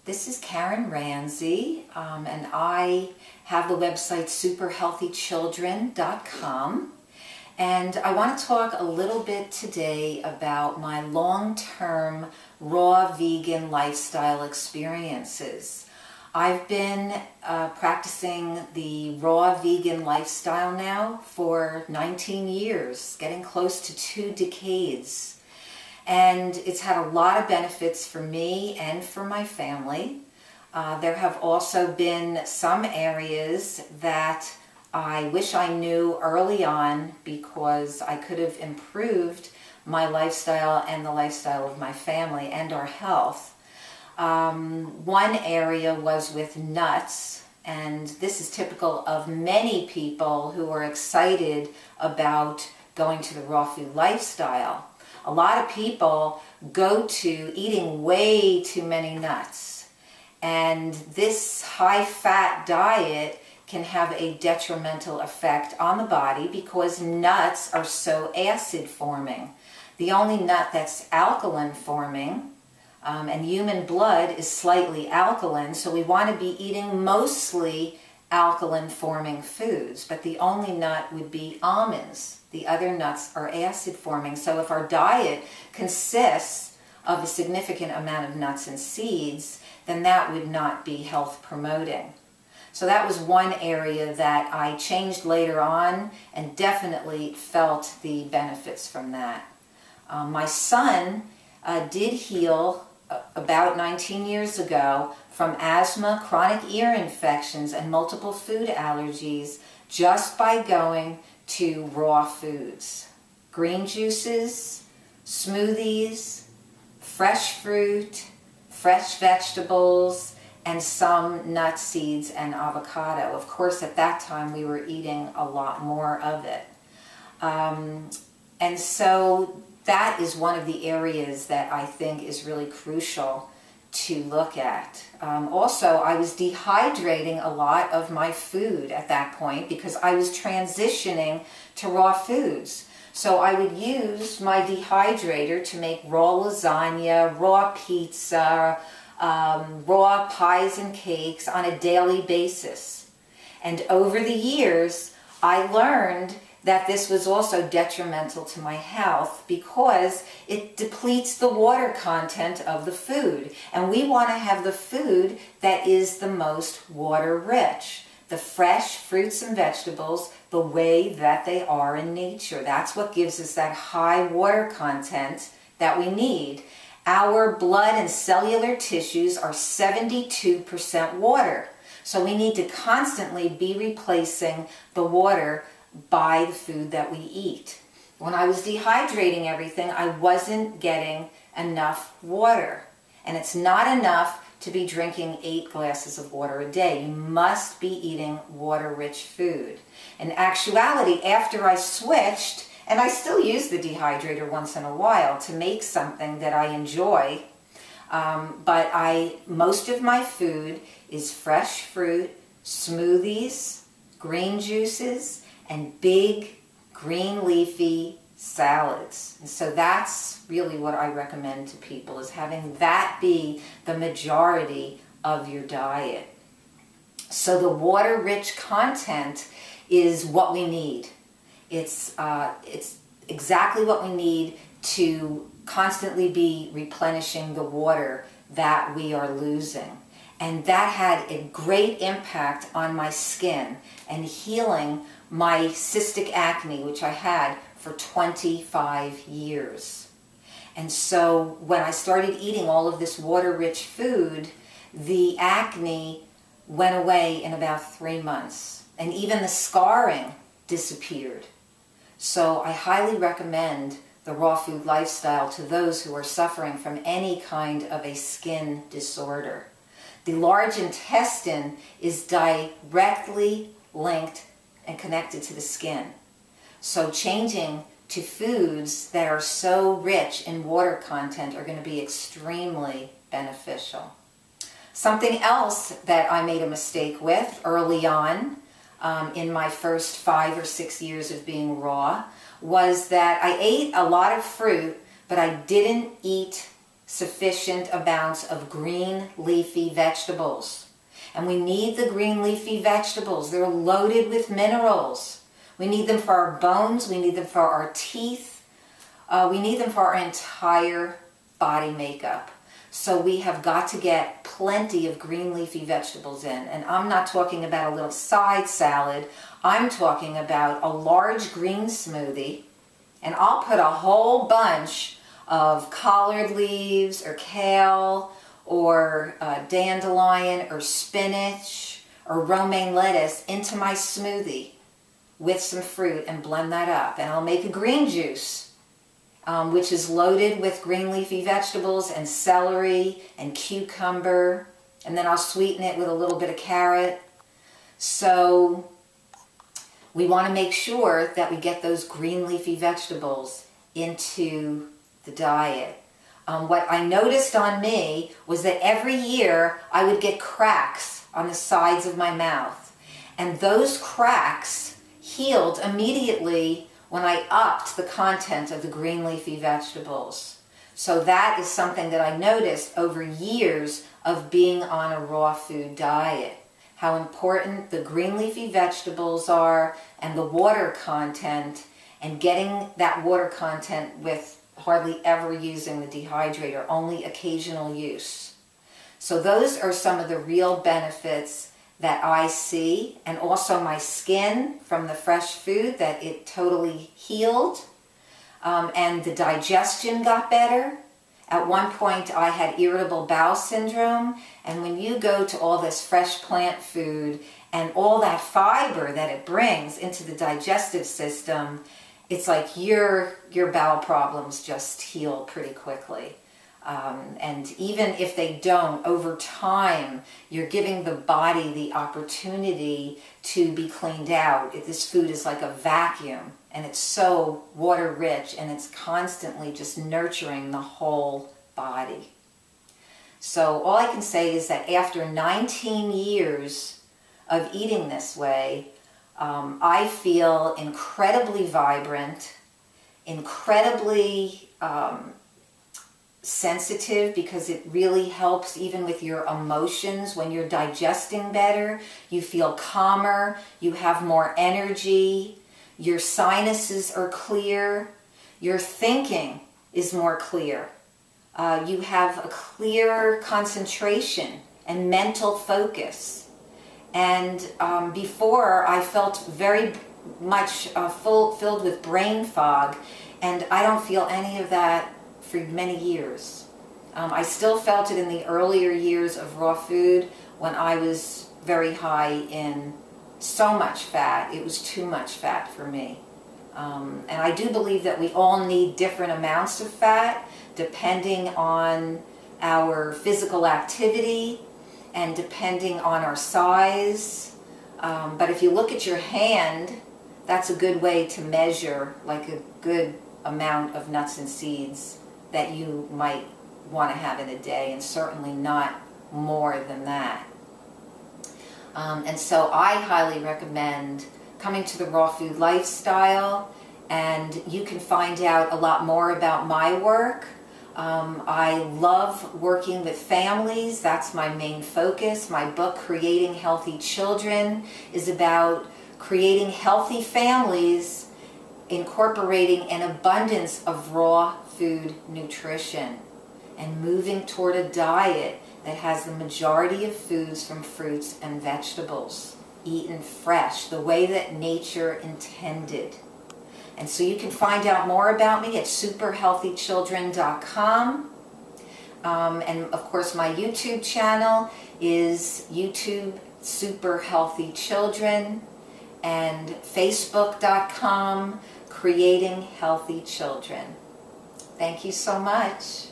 This is Karen Ranzi, and I have the website superhealthychildren.com. And I want to talk a little bit today about my long-term raw vegan lifestyle experiences. I've been practicing the raw vegan lifestyle now for 19 years, getting close to 2 decades. And it's had a lot of benefits for me and for my family. There have also been some areas that I wish I knew early on because I could have improved my lifestyle and the lifestyle of my family and our health. One area was with nuts, and this is typical of many people who are excited about going to the raw food lifestyle. A lot of people go to eating way too many nuts, and this high-fat diet can have a detrimental effect on the body because nuts are so acid-forming. The only nut that's alkaline-forming, and human blood is slightly alkaline, so we want to be eating mostly alkaline-forming foods, but the only nut would be almonds. The other nuts are acid-forming, so if our diet consists of a significant amount of nuts and seeds, then that would not be health-promoting. So that was one area that I changed later on and definitely felt the benefits from that. My son did heal about 19 years ago from asthma, chronic ear infections, and multiple food allergies just by going to raw foods. Green juices, smoothies, fresh fruit, fresh vegetables, and some nuts, seeds, and avocado. Of course, at that time we were eating a lot more of it. And so that is one of the areas that I think is really crucial to look at. Also, I was dehydrating a lot of my food at that point because I was transitioning to raw foods. So I would use my dehydrator to make raw lasagna, raw pizza, raw pies and cakes on a daily basis. And over the years, I learned that this was also detrimental to my health because it depletes the water content of the food. And we want to have the food that is the most water rich. The fresh fruits and vegetables, the way that they are in nature. That's what gives us that high water content that we need. Our blood and cellular tissues are 72% water. So we need to constantly be replacing the water by the food that we eat. When I was dehydrating everything, I wasn't getting enough water. And it's not enough to be drinking 8 glasses of water a day. You must be eating water-rich food. In actuality, after I switched, and I still use the dehydrator once in a while to make something that I enjoy, but most of my food is fresh fruit, smoothies, green juices, and big green leafy salads. And so that's really what I recommend to people, is having that be the majority of your diet. So the water-rich content is what we need. It's exactly what we need to constantly be replenishing the water that we are losing. And that had a great impact on my skin and healing my cystic acne, which I had for 25 years. And so when I started eating all of this water-rich food, the acne went away in about 3 months. And even the scarring disappeared. So I highly recommend the raw food lifestyle to those who are suffering from any kind of a skin disorder. The large intestine is directly linked and connected to the skin. So changing to foods that are so rich in water content are going to be extremely beneficial. Something else that I made a mistake with early on in my first 5 or 6 years of being raw was that I ate a lot of fruit, but I didn't eat sufficient amounts of green leafy vegetables. And we need the green leafy vegetables. They're loaded with minerals. We need them for our bones. We need them for our teeth. We need them for our entire body makeup. So we have got to get plenty of green leafy vegetables in. And I'm not talking about a little side salad. I'm talking about a large green smoothie. And I'll put a whole bunch of collard leaves or kale or dandelion or spinach or romaine lettuce into my smoothie with some fruit and blend that up. And I'll make a green juice, which is loaded with green leafy vegetables and celery and cucumber. And then I'll sweeten it with a little bit of carrot. So we want to make sure that we get those green leafy vegetables into the diet. What I noticed on me was that every year I would get cracks on the sides of my mouth. And those cracks healed immediately when I upped the content of the green leafy vegetables. So that is something that I noticed over years of being on a raw food diet. How important the green leafy vegetables are and the water content, and getting that water content with hardly ever using the dehydrator, only occasional use. So those are some of the real benefits that I see, and also my skin from the fresh food, that it totally healed, and the digestion got better. At one point I had irritable bowel syndrome, and when you go to all this fresh plant food and all that fiber that it brings into the digestive system, it's like your bowel problems just heal pretty quickly. And even if they don't, over time, you're giving the body the opportunity to be cleaned out. This food is like a vacuum, and it's so water rich, and it's constantly just nurturing the whole body. So all I can say is that after 19 years of eating this way, I feel incredibly vibrant, incredibly sensitive, because it really helps even with your emotions. When you're digesting better, you feel calmer, you have more energy, your sinuses are clear, your thinking is more clear. You have a clear concentration and mental focus. And before, I felt very much filled with brain fog, and I don't feel any of that for many years. I still felt it in the earlier years of raw food when I was very high in so much fat. It was too much fat for me. And I do believe that we all need different amounts of fat depending on our physical activity and depending on our size. But if you look at your hand, that's a good way to measure like a good amount of nuts and seeds that you might want to have in a day, and certainly not more than that. And so I highly recommend coming to the raw food lifestyle, and you can find out a lot more about my work. I love working with families. That's my main focus. My book, Creating Healthy Children, is about creating healthy families, incorporating an abundance of raw food nutrition, and moving toward a diet that has the majority of foods from fruits and vegetables, eaten fresh, the way that nature intended. And so you can find out more about me at superhealthychildren.com. And of course my YouTube channel is YouTube Super Healthy Children, and Facebook.com Creating Healthy Children. Thank you so much.